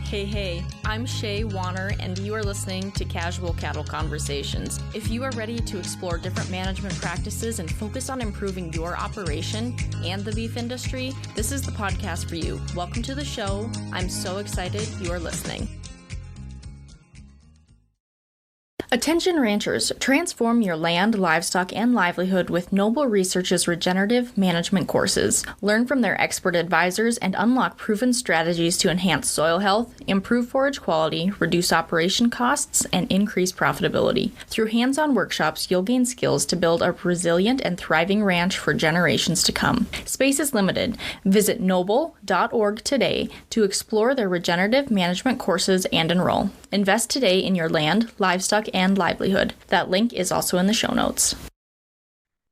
Hey, I'm Shay Warner, and you are listening to Casual Cattle Conversations. If you are ready to explore different management practices and focus on improving your operation and the beef industry, this is the podcast for you. Welcome to the show. I'm so excited you are listening. Attention ranchers, transform your land, livestock, and livelihood with Noble Research's regenerative management courses. Learn from their expert advisors and unlock proven strategies to enhance soil health, improve forage quality, reduce operation costs, and increase profitability. Through hands-on workshops, you'll gain skills to build a resilient and thriving ranch for generations to come. Space is limited. Visit noble.org today to explore their regenerative management courses and enroll. Invest today in your land, livestock, and livelihood. That link is also in the show notes.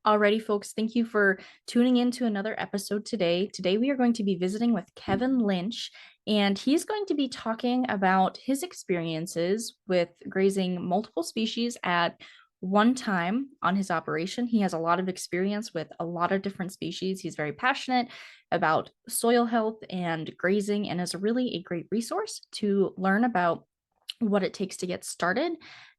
Alrighty, folks, thank you for tuning in to another episode today. Today we are going to be visiting with Kevin Lynch, and he's going to be talking about his experiences with grazing multiple species at one time on his operation. He has a lot of experience with a lot of different species. He's very passionate about soil health and grazing and is really a great resource to learn about what it takes to get started,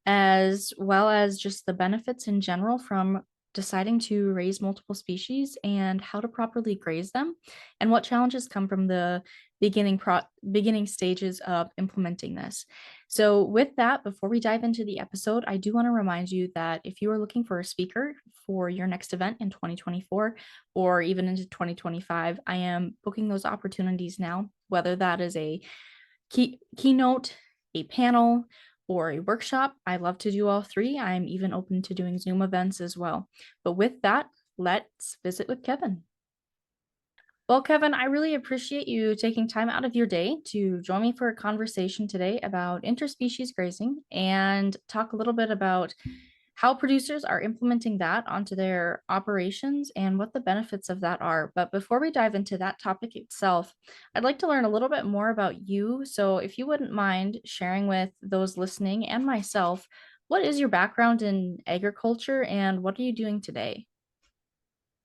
as well as just the benefits in general from deciding to raise multiple species and how to properly graze them, and what challenges come from the beginning stages of implementing this. So with that, before we dive into the episode, I do want to remind you that if you are looking for a speaker for your next event in 2024 or even into 2025, I am booking those opportunities now, whether that is a keynote, a panel, or a workshop. I love to do all three. I'm even open to doing Zoom events as well. But with that, let's visit with Kevin. Well, Kevin, I really appreciate you taking time out of your day to join me for a conversation today about interspecies grazing and talk a little bit about how producers are implementing that onto their operations and what the benefits of that are. But before we dive into that topic itself, I'd like to learn a little bit more about you. So if you wouldn't mind sharing with those listening and myself, what is your background in agriculture and what are you doing today?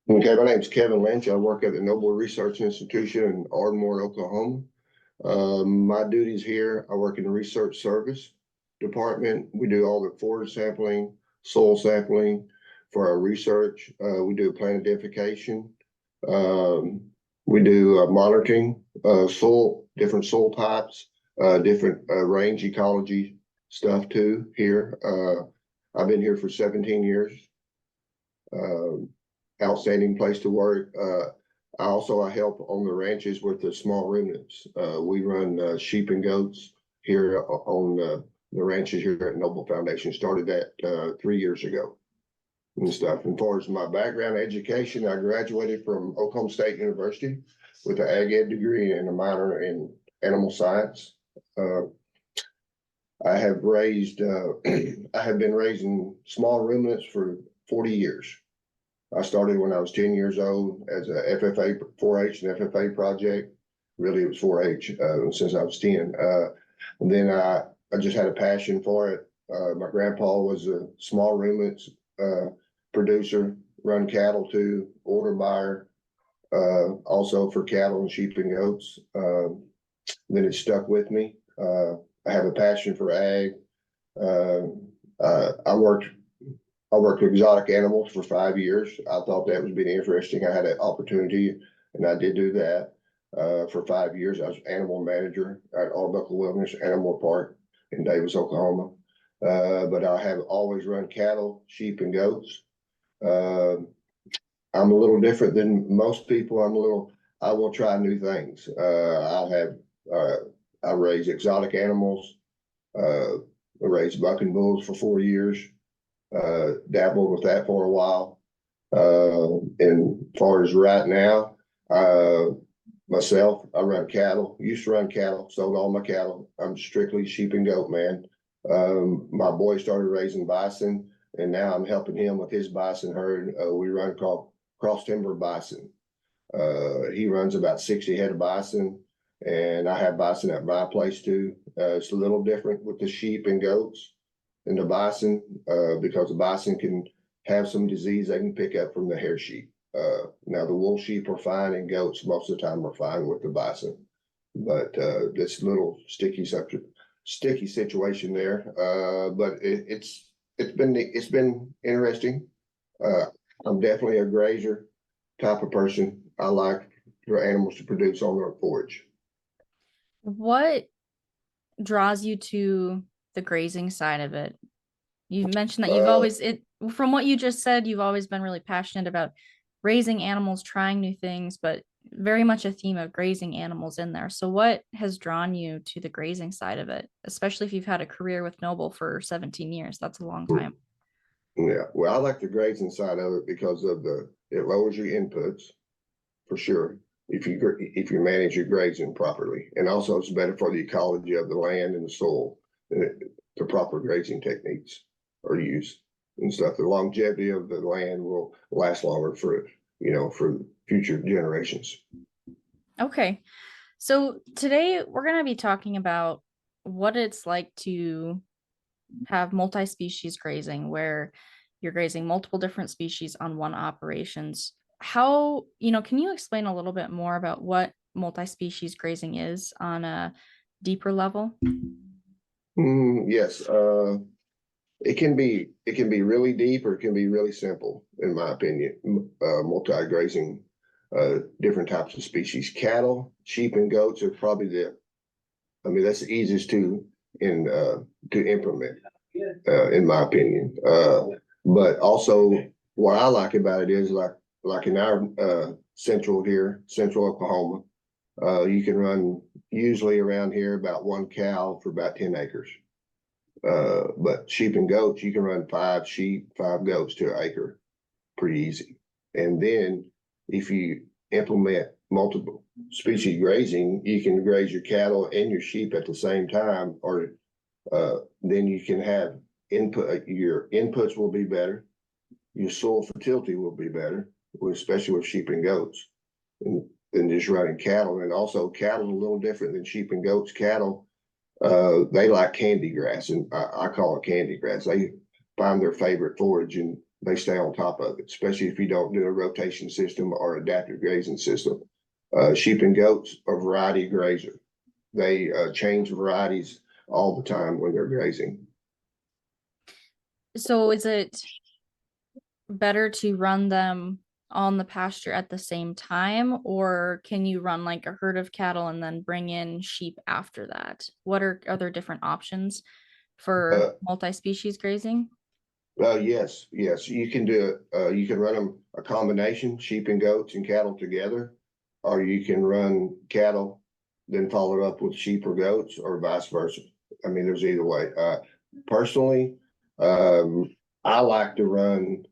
Okay, my name's Kevin Lynch. I work at the Noble Research Institution in Ardmore, Oklahoma. My duties here, I work in the research service department. We do all the forage sampling, soil sampling for our research. We do plant identification. We do monitoring soil, different soil types, different range ecology stuff too here. I've been here for 17 years. Outstanding place to work. I help on the ranches with the small ruminants. We run sheep and goats here on the ranches here at Noble Foundation. Started that 3 years ago and stuff. And as far as my background education, I graduated from Oklahoma State University with an ag ed degree and a minor in animal science. I have been raising small ruminants for 40 years. I started when I was 10 years old as a FFA, 4-H and FFA project. Really, it was 4-H since I was 10. And then I just had a passion for it. My grandpa was a small ruminants producer, run cattle too, order buyer, also for cattle and sheep and goats. Then it stuck with me. I have a passion for ag. I worked with exotic animals for 5 years. I thought that was being interesting. I had an opportunity, and I did do that for 5 years. I was animal manager at Arbuckle Wilderness Animal Park in Davis, Oklahoma. But I have always run cattle, sheep, and goats. I'm a little different than most people. I will try new things. I raise exotic animals. I raised buck and bulls for 4 years. Dabbled with that for a while. And as far as right now, myself, I run cattle, used to run cattle, sold all my cattle. I'm strictly sheep and goat man. My boy started raising bison, and now I'm helping him with his bison herd. We run called cross timber bison. He runs about 60 head of bison, and I have bison at my place too. It's a little different with the sheep and goats and the bison, because the bison can have some disease they can pick up from the hair sheep. Now the wool sheep are fine, and goats most of the time are fine with the bison. but this little sticky situation there. But it's been interesting. I'm definitely a grazer type of person. I like for animals to produce on their forage. What draws you to the grazing side of it? You mentioned that you've always from what you just said, you've always been really passionate about raising animals, trying new things, but very much a theme of grazing animals in there. So what has drawn you to the grazing side of it, especially if you've had a career with Noble for 17 years? That's a long time. Yeah, well, I like the grazing side of it because of it lowers your inputs for sure if you manage your grazing properly, and also it's better for the ecology of the land and the soil. The proper grazing techniques are used and stuff. The longevity of the land will last longer for future generations. Okay. So today we're going to be talking about what it's like to have multi-species grazing, where you're grazing multiple different species on one operations. How, can you explain a little bit more about what multi-species grazing is on a deeper level? Yes, it can be really deep or it can be really simple, in my opinion. Multi-grazing, different types of species. Cattle, sheep, and goats are probably that's the easiest to implement, in my opinion. But also what I like about it is like in our central Oklahoma, you can run usually around here about one cow for about 10 acres. But sheep and goats, you can run 5 sheep, 5 goats to an acre pretty easy. And then if you implement multiple species grazing, you can graze your cattle and your sheep at the same time, or then you can have your inputs will be better, your soil fertility will be better, especially with sheep and goats, than just running cattle. And also cattle a little different than sheep and goats. Cattle, they like candy grass, and I call it candy grass. They find their favorite forage and they stay on top of it, especially if you don't do a rotation system or adaptive grazing system. Sheep and goats are variety grazer. They change varieties all the time when they're grazing. So is it better to run them on the pasture at the same time, or can you run like a herd of cattle and then bring in sheep after that? What are other different options for multi-species grazing? Yes, you can do it. You can run them a combination, sheep and goats and cattle together, or you can run cattle, then follow it up with sheep or goats, or vice versa. There's either way. Personally, I like to run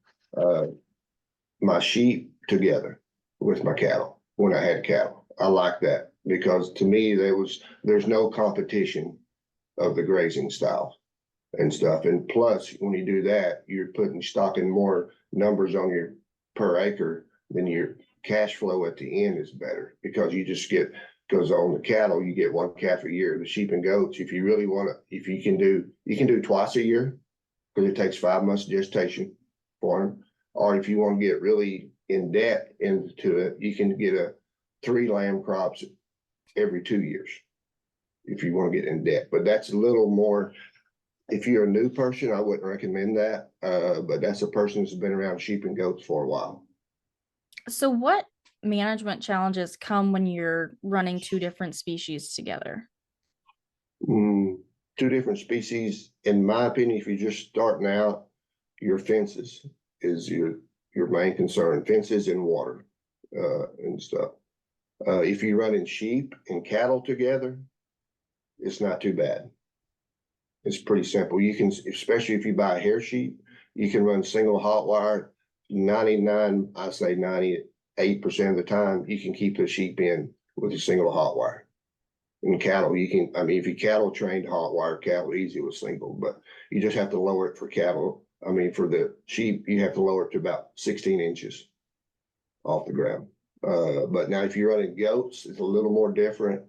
my sheep together with my cattle when I had cattle. I like that because to me there's no competition of the grazing style and stuff. And plus, when you do that, you're stocking more numbers on your per acre, then your cash flow at the end is better because because on the cattle, you get one calf a year. The sheep and goats, if you really want to, if you can do twice a year because it takes 5 months gestation for them. Or if you want to get really in depth into it, you can get 3 lamb crops every 2 years if you want to get in depth. But that's a little more. If you're a new person, I wouldn't recommend that. But that's a person who's been around sheep and goats for a while. So what management challenges come when you're running 2 different species together? 2 different species, in my opinion, if you're just starting out, your fences is your main concern. Fences and water and stuff. If you're running sheep and cattle together, it's not too bad. It's pretty simple. You can, especially if you buy a hair sheep, you can run single hot wire. 98% of the time, you can keep the sheep in with a single hot wire. In cattle, you can, if you cattle trained hot wire cattle, easy with single, but you just have to lower it for cattle. For the sheep, you have to lower it to about 16 inches off the ground. But now if you're running goats, it's a little more different.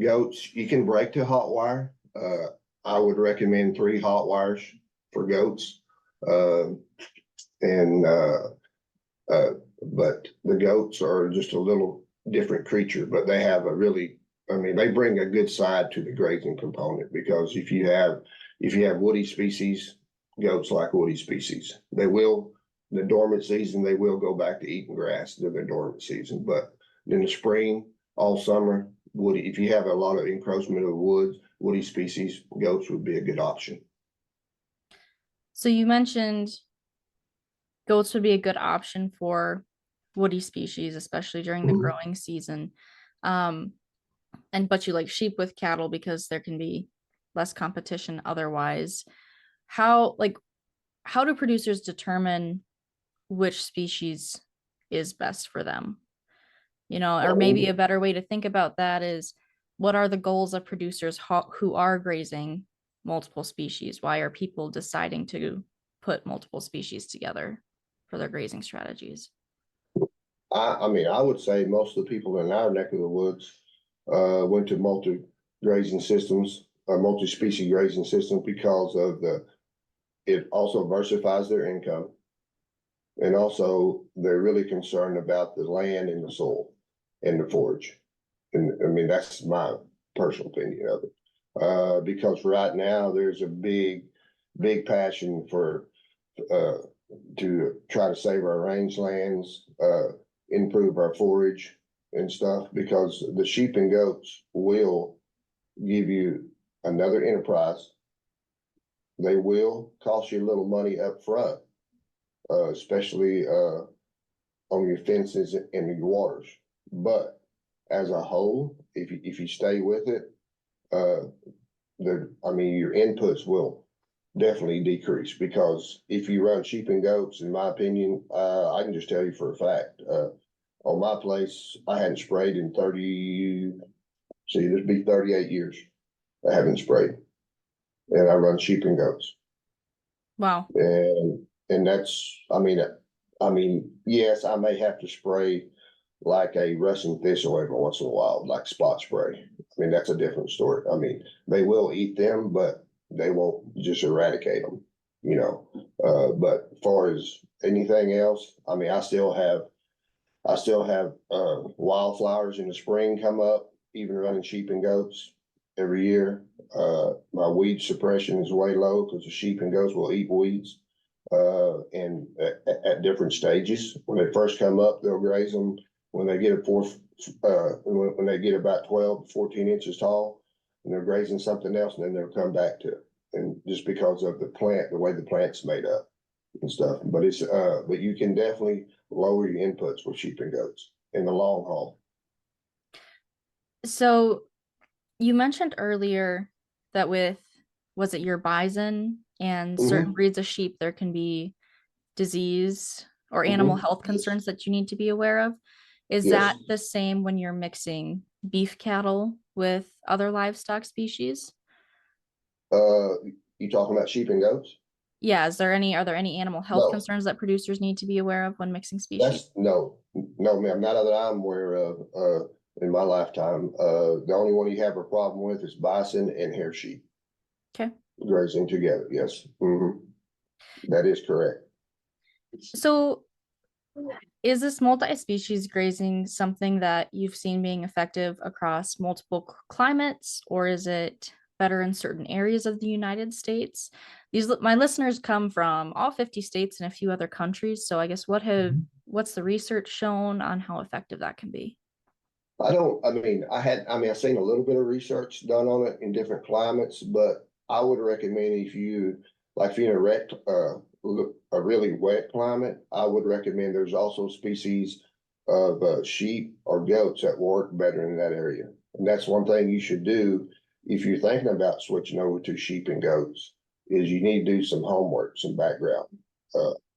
Goats, you can break to hot wire. I would recommend 3 hot wires for goats. But the goats are just a little different creature, but they have a really I mean, they bring a good side to the grazing component, because if you have woody species, goats like woody species, they will, the dormant season, they will go back to eating grass during the dormant season. But in the spring, all summer, woody, if you have a lot of encroachment of woods, woody species, goats would be a good option. So you mentioned goats would be a good option for woody species, especially during the growing season. But you like sheep with cattle because there can be less competition otherwise. How do producers determine which species is best for them? Or maybe a better way to think about that is, what are the goals of producers who are grazing multiple species? Why are people deciding to put multiple species together for their grazing strategies? I mean, I would say most of the people in our neck of the woods went to multi-species grazing systems because of it also diversifies their income. And also they're really concerned about the land and the soil and the forage. And I mean, that's my personal opinion of it. Because right now there's a big passion for to try to save our rangelands, improve our forage and stuff, because the sheep and goats will give you another enterprise. They will cost you a little money up front, especially on your fences and your waters. But as a whole, if you stay with it, I mean, your inputs will definitely decrease, because if you run sheep and goats, in my opinion, I can just tell you for a fact, on my place, I hadn't sprayed in 38 years. I haven't sprayed, and I run sheep and goats. Wow. And that's, I mean, yes, I may have to spray like a Russian thistle every once in a while, like spot spray. I mean, that's a different story. I mean, they will eat them, but they won't just eradicate them, But as far as anything else, I mean, I still have wildflowers in the spring come up, even running sheep and goats every year. My weed suppression is way low because the sheep and goats will eat weeds. And at different stages, when they first come up, they'll graze them. When they get when they get about 12 to 14 inches tall, and they're grazing something else, and then they'll come back to it. And just because of the way the plant's made up and stuff. But but you can definitely lower your inputs with sheep and goats in the long haul. So you mentioned earlier that was it your bison and certain breeds of sheep, there can be disease or animal health concerns that you need to be aware of. Is that the same when you're mixing beef cattle with other livestock species? You talking about sheep and goats? Yeah, are there any animal health concerns that producers need to be aware of when mixing species? No, ma'am, not that I'm aware of, in my lifetime. The only one you have a problem with is bison and hair sheep. Okay. Grazing together, yes. That is correct. So is this multi-species grazing something that you've seen being effective across multiple climates, or is it better in certain areas of the United States? My listeners come from all 50 states and a few other countries. So I guess what's the research shown on how effective that can be? I've seen a little bit of research done on it in different climates, but I would recommend if you're in a really wet climate, I would recommend there's also species of sheep or goats that work better in that area. And that's one thing you should do if you're thinking about switching over to sheep and goats, is you need to do some homework, some background.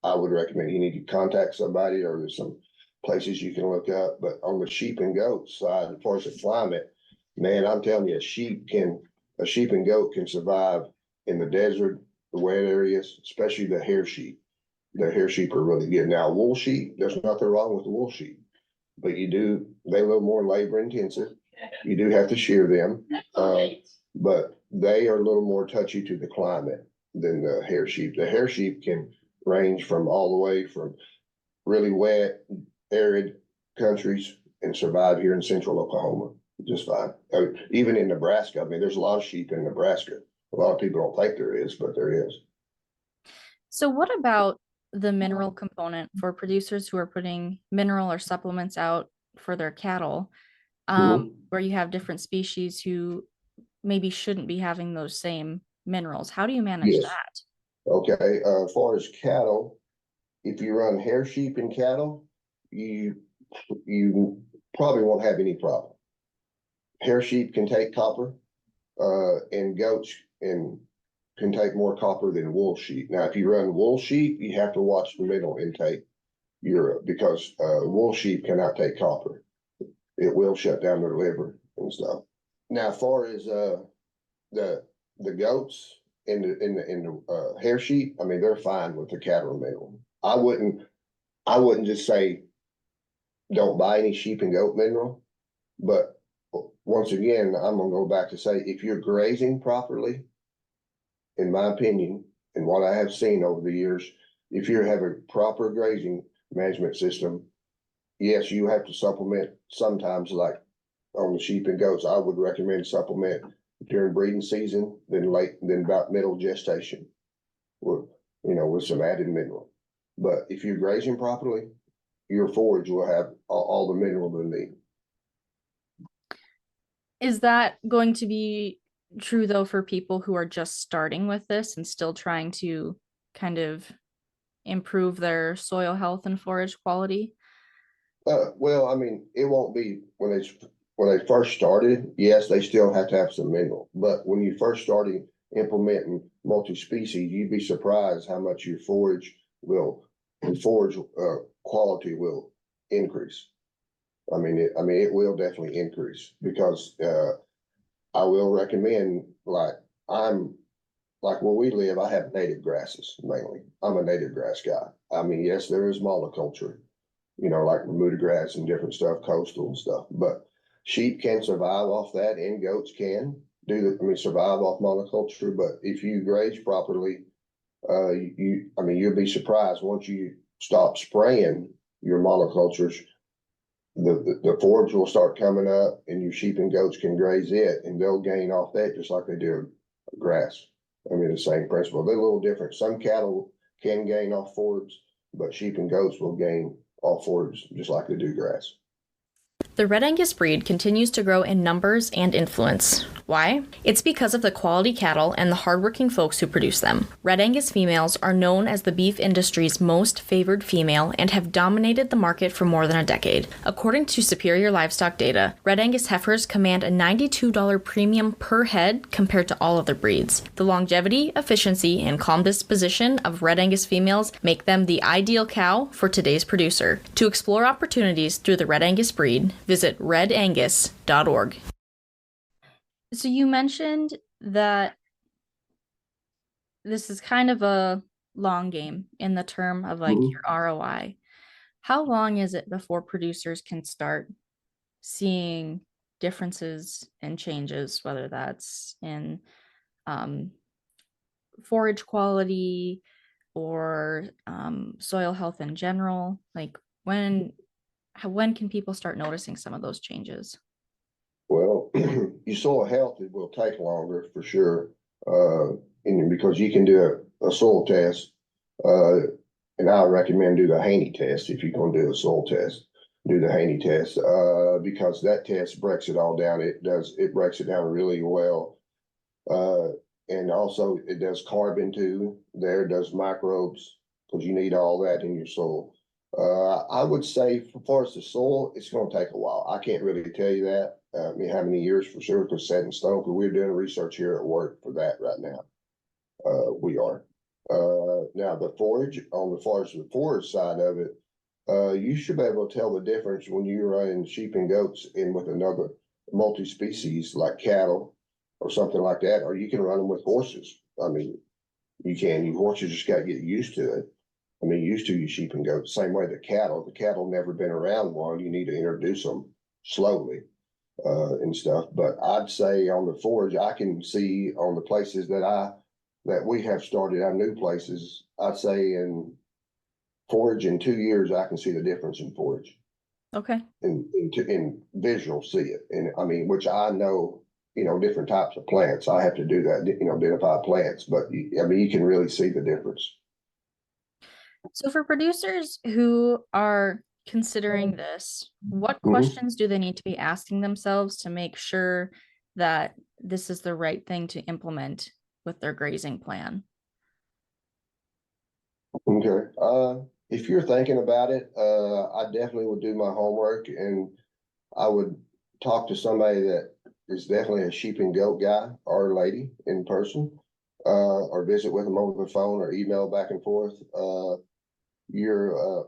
I would recommend you need to contact somebody, or there's some places you can look up. But on the sheep and goat side, as far as the climate, man, I'm telling you, a sheep and goat can survive in the desert, the wet areas, especially the hair sheep. The hair sheep are really good. Now, wool sheep, there's nothing wrong with the wool sheep, but they're a little more labor intensive. You do have to shear them, but they are a little more touchy to the climate than the hair sheep. The hair sheep can range from all the way from really wet, arid countries and survive here in central Oklahoma. just fine. Even in Nebraska, I mean, there's a lot of sheep in Nebraska. A lot of people don't think there is, but there is. So what about the mineral component for producers who are putting mineral or supplements out for their cattle, Mhm. where you have different species who maybe shouldn't be having those same minerals? How do you manage Yes. that? Okay. As far as cattle, if you run hair sheep in cattle, you probably won't have any problem. Hair sheep can take copper, and goats and can take more copper than wool sheep. Now, if you run wool sheep, you have to watch the mineral intake because wool sheep cannot take copper. It will shut down their liver and stuff. Now, as far as the goats and the hair sheep, I mean, they're fine with the cattle mineral. I wouldn't just say don't buy any sheep and goat mineral, but once again, I'm gonna go back to say if you're grazing properly, in my opinion, and what I have seen over the years, if you have a proper grazing management system, yes, you have to supplement sometimes, like on the sheep and goats. I would recommend supplement during breeding season, then about middle gestation, with with some added mineral. But if you're grazing properly, your forage will have all the mineral they need. Is that going to be true though for people who are just starting with this and still trying to kind of improve their soil health and forage quality? Well, I mean, it won't be when they first started. Yes, they still have to have some mineral, but when you first started implementing multi-species, you'd be surprised how much your forage quality will increase. I mean, it will definitely increase because I will recommend I'm like where we live. I have native grasses mainly. I'm a native grass guy. I mean, yes, there is monoculture, like Bermuda grass and different stuff, coastal and stuff. But sheep can survive off that, and goats can survive off monoculture. But if you graze properly, you'll be surprised once you stop spraying your monocultures. The forage will start coming up, and your sheep and goats can graze it, and they'll gain off that just like they do grass. I mean, the same principle. They're a little different. Some cattle can gain off forage, but sheep and goats will gain off forage just like they do grass. The Red Angus breed continues to grow in numbers and influence. Why? It's because of the quality cattle and the hardworking folks who produce them. Red Angus females are known as the beef industry's most favored female and have dominated the market for more than a decade. According to Superior Livestock data, Red Angus heifers command a $92 premium per head compared to all other breeds. The longevity, efficiency, and calm disposition of Red Angus females make them the ideal cow for today's producer. To explore opportunities through the Red Angus breed, visit redangus.org. So you mentioned that this is kind of a long game in the term of like your ROI. How long is it before producers can start seeing differences and changes, whether that's in forage quality or soil health in general? Like when can people start noticing some of those changes? Well, your soil health, it will take longer for sure. And because you can do a soil test, uh, and I recommend do the Haney test if you're going to do a soil test. Do the Haney test because that test breaks it all down. It breaks it down really well. Uh, and also it does carbon too. There does microbes because you need all that in your soil. I would say for far as the soil, it's going to take a while. I can't really tell you that. I mean, how many years for sure because set in stone. Because we're doing research here at work for that right now. We are. Now the forage on the far as the forage side of it, you should be able to tell the difference when you're running sheep and goats in with another multi-species like cattle or something like that, or you can run them with horses. I mean, you can. You horses just got to get used to it. I mean, used to your sheep and goats. Same way the cattle. The cattle never been around long. You need to introduce them slowly and stuff. But I'd say on the forage, I can see on the places that we have started our new places. I'd say in forage in 2 years, I can see the difference in forage. Okay. in visual see it. And I mean, which I know, different types of plants. I have to do that, identify plants, but I mean, you can really see the difference. So for producers who are considering this, what Mhm. questions do they need to be asking themselves to make sure that this is the right thing to implement with their grazing plan? Okay. If you're thinking about it, I definitely would do my homework and I would talk to somebody that is definitely a sheep and goat guy or lady in person, or visit with them over the phone or email back and forth.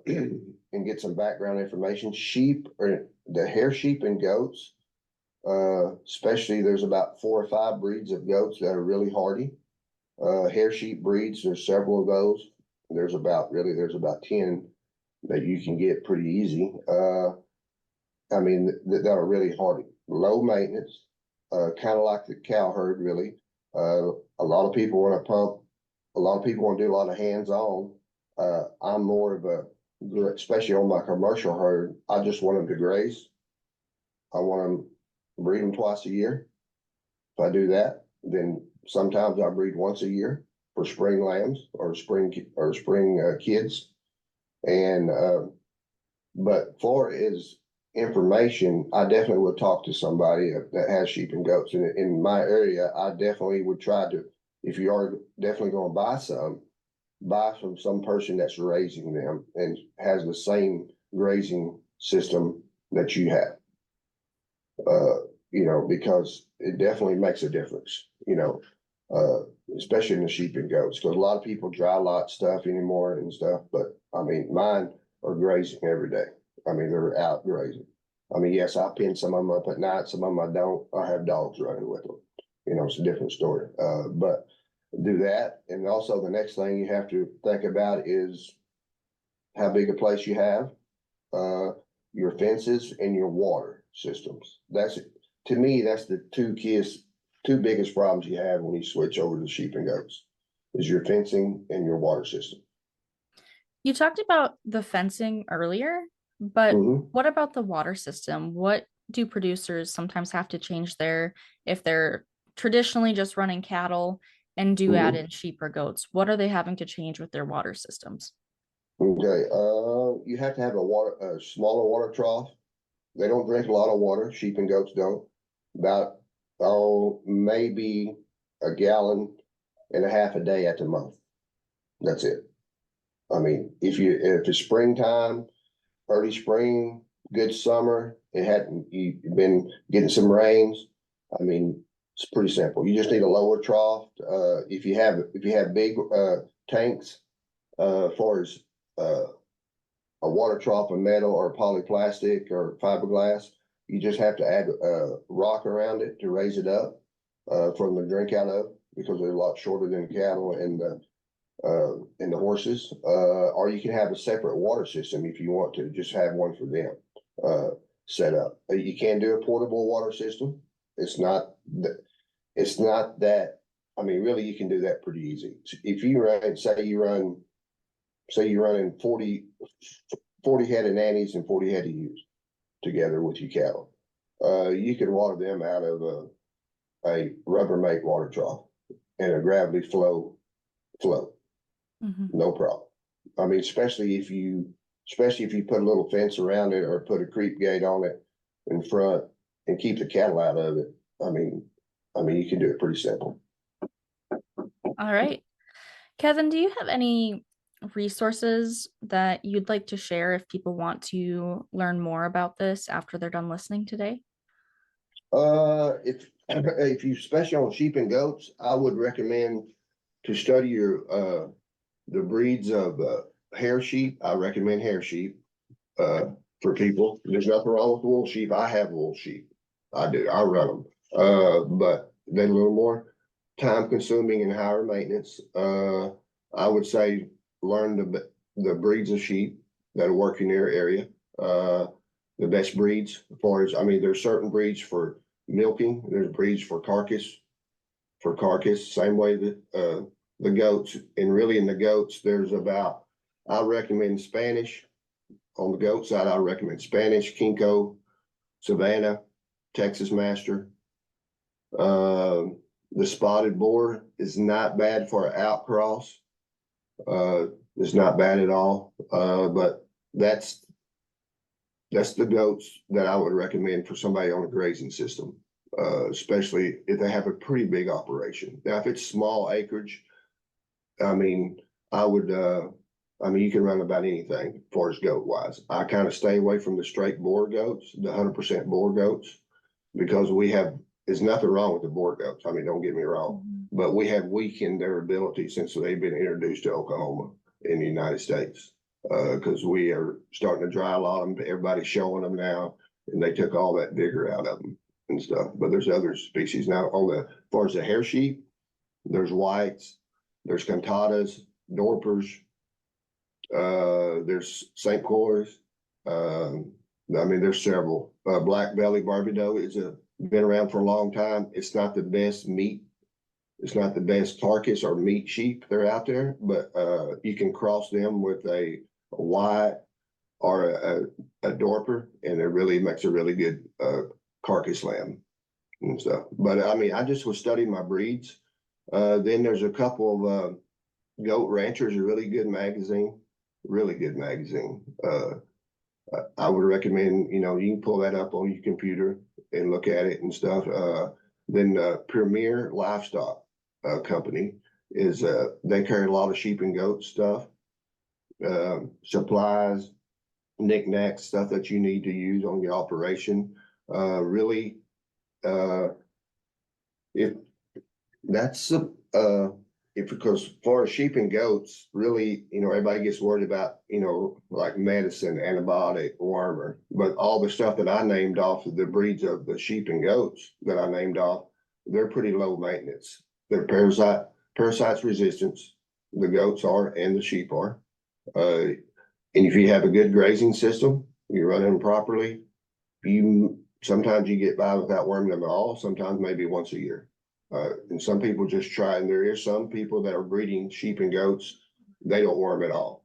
And get some background information. Sheep or the hair sheep and goats, especially there's about 4 or 5 breeds of goats that are really hardy. Hair sheep breeds, there's several of those. There's about 10 that you can get pretty easy. I mean, that are really hardy, low maintenance, kind of like the cow herd, really. A lot of people want to pump, a lot of people want to do a lot of hands-on. I'm more of a, especially on my commercial herd, I just want them to graze. I want them, breed them twice a year. If I do that, then sometimes I breed once a year for spring lambs or spring kids. And but for is information, I definitely would talk to somebody that has sheep and goats. And in my area, I definitely would try to, if you are definitely going to buy from some person that's raising them and has the same grazing system that you have. Because it definitely makes a difference, especially in the sheep and goats, because a lot of people dry lot stuff anymore and stuff, but I mean, mine are grazing every day. I mean, they're out grazing. I mean, yes, I pin some of them up at night, some of them I don't. I have dogs running with them. It's a different story. But do that. And also the next thing you have to think about is how big a place you have, uh, your fences and your water systems. To me, that's the two biggest problems you have when you switch over to sheep and goats is your fencing and your water system. You talked about the fencing earlier, but Mhm. what about the water system? What do producers sometimes have to change there if they're traditionally just running cattle and do add Mhm. in sheep or goats? What are they having to change with their water systems? Okay, you have to have a smaller water trough. They don't drink a lot of water. Sheep and goats don't. About, maybe a gallon and a half a day at the most. That's it. I mean, if it's springtime, early spring, good summer, you've been getting some rains. I mean, it's pretty simple. You just need a lower trough. If you have big tanks, for as a water trough of metal or polyplastic or fiberglass, you just have to add a rock around it to raise it up for them to drink out of, because they're a lot shorter than cattle and the horses. Or you can have a separate water system if you want to, just have one for them set up. You can do a portable water system. It's not that. I mean, really, you can do that pretty easy. If you run, say you're running 40 head of nannies and 40 head of ewes together with your cattle. You can water them out of a Rubbermaid water trough and a gravity flow, Mhm. no problem. I mean, especially if you put a little fence around it or put a creep gate on it in front and keep the cattle out of it. I mean, you can do it pretty simple. All right. Kevin, do you have any resources that you'd like to share if people want to learn more about this after they're done listening today? If you especially on sheep and goats, I would recommend to study the breeds of hair sheep. I recommend hair sheep for people. There's nothing wrong with wool sheep. I have wool sheep. I do. I run them. But they're a little more time consuming and higher maintenance. I would say learn the breeds of sheep that work in your area. The best breeds as far as, I mean, there's certain breeds for milking. There's breeds for carcass, same way that the goats. And really in the goats, I recommend Spanish, On the goat side, I recommend Spanish, Kinko, Savannah, Texas Master. The spotted boar is not bad for an outcross. It's not bad at all. But that's the goats that I would recommend for somebody on a grazing system, especially if they have a pretty big operation. Now, if it's small acreage, I mean, you can run about anything as far as goat wise. I kind of stay away from the straight boar goats, the 100% boar goats, because there's nothing wrong with the boar goats. I mean, don't get me wrong, but we have weakened their ability since they've been introduced to Oklahoma in the United States. Because we are starting to dry a lot of them. Everybody's showing them now, and they took all that vigor out of them and stuff. But there's other species now. As far as the hair sheep, there's whites, there's cantatas, dorpers, there's St. Croix. There's several. Black belly Barbados been around for a long time. It's not the best meat. It's not the best carcass or meat sheep that are out there, but you can cross them with a white or a dorper, and it really makes a really good carcass lamb and stuff. But I just was studying my breeds. Then there's a couple of Goat Ranchers, a really good magazine. I would recommend, you can pull that up on your computer and look at it and stuff. Then Premier Livestock Company they carry a lot of sheep and goat stuff, supplies, knickknacks, stuff that you need to use on your operation. Because for sheep and goats, really, everybody gets worried about, like medicine, antibiotic, wormer, but all the stuff that I named off of the breeds of the sheep and goats that I named off, they're pretty low maintenance. They're parasites resistance. The goats are, and the sheep are. And if you have a good grazing system, you run them properly, sometimes you get by without worming them at all, sometimes maybe once a year. And some people just try, and there is some people that are breeding sheep and goats, they don't worm at all.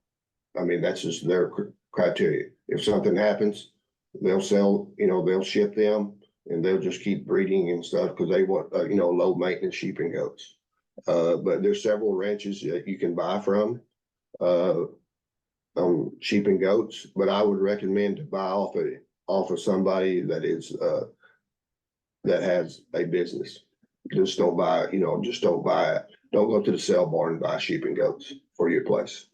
That's just their criteria. If something happens, they'll they'll ship them, and they'll just keep breeding and stuff because they want, low maintenance sheep and goats. But there's several ranches that you can buy from sheep and goats, but I would recommend to buy off of somebody that has a business. Just don't buy it. Don't go to the sale barn and buy sheep and goats for your place.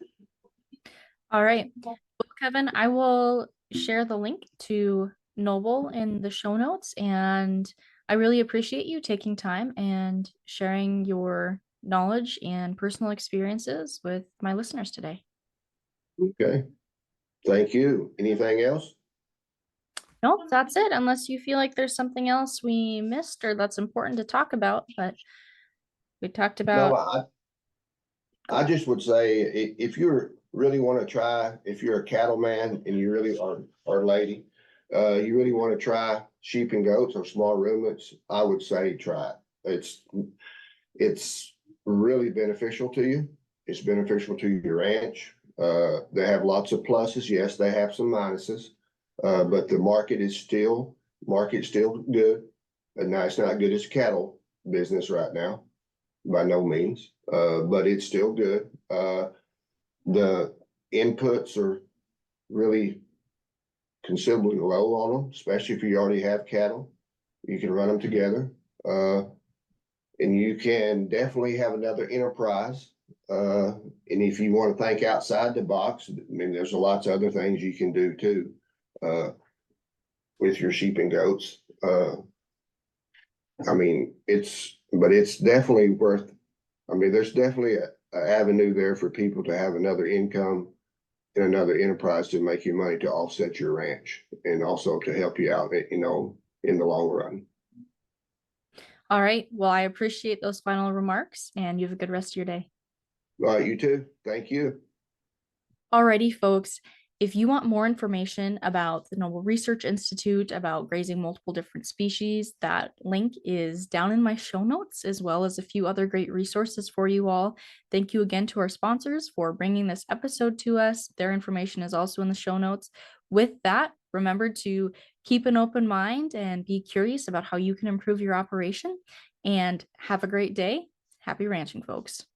All right. Well, Kevin, I will share the link to Noble in the show notes, and I really appreciate you taking time and sharing your knowledge and personal experiences with my listeners today. Okay. Thank you. Anything else? No, that's it. Unless you feel like there's something else we missed or that's important to talk about, but we talked about. No, I just would say if you really want to try, if you're a cattleman and you really are, or lady, you really want to try sheep and goats or small ruminants, I would say try it. It's really beneficial to you. It's beneficial to your ranch. They have lots of pluses. Yes, they have some minuses. But the market is still good. And now it's not good as cattle business right now, by no means. But it's still good. The inputs are really considerably low on them, especially if you already have cattle. You can run them together. And you can definitely have another enterprise. And if you want to think outside the box, there's lots of other things you can do too. With your sheep and goats. It's definitely worth, there's definitely an avenue there for people to have another income and another enterprise to make you money to offset your ranch and also to help you out, in the long run. All right. Well, I appreciate those final remarks, and you have a good rest of your day. All right, you too. Thank you. Alrighty, folks. If you want more information about the Noble Research Institute, about grazing multiple different species, that link is down in my show notes, as well as a few other great resources for you all. Thank you again to our sponsors for bringing this episode to us. Their information is also in the show notes. With that, remember to keep an open mind and be curious about how you can improve your operation. And have a great day. Happy ranching, folks.